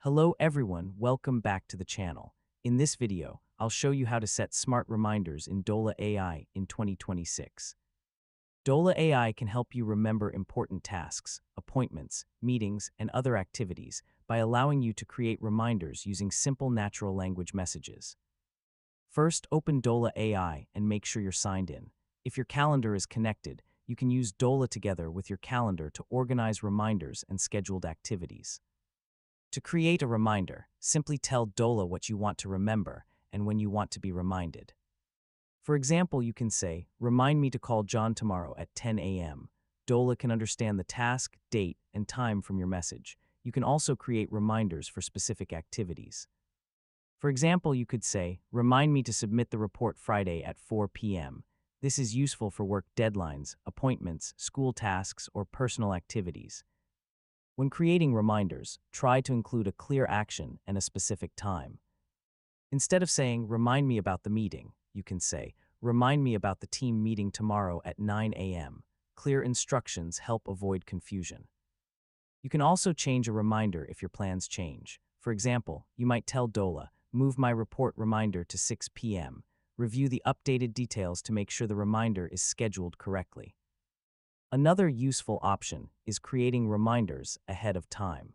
Hello everyone, welcome back to the channel. In this video, I'll show you how to set smart reminders in Dola AI in 2026. Dola AI can help you remember important tasks, appointments, meetings, and other activities by allowing you to create reminders using simple natural language messages. First, open Dola AI and make sure you're signed in. If your calendar is connected, you can use Dola together with your calendar to organize reminders and scheduled activities. To create a reminder, simply tell Dola what you want to remember and when you want to be reminded. For example, you can say, "Remind me to call John tomorrow at 10 a.m." Dola can understand the task, date, and time from your message. You can also create reminders for specific activities. For example, you could say, "Remind me to submit the report Friday at 4 p.m." This is useful for work deadlines, appointments, school tasks, or personal activities. When creating reminders, try to include a clear action and a specific time. Instead of saying, "Remind me about the meeting," you can say, "Remind me about the team meeting tomorrow at 9 a.m." Clear instructions help avoid confusion. You can also change a reminder if your plans change. For example, you might tell Dola, "Move my report reminder to 6 p.m." Review the updated details to make sure the reminder is scheduled correctly. Another useful option is creating reminders ahead of time.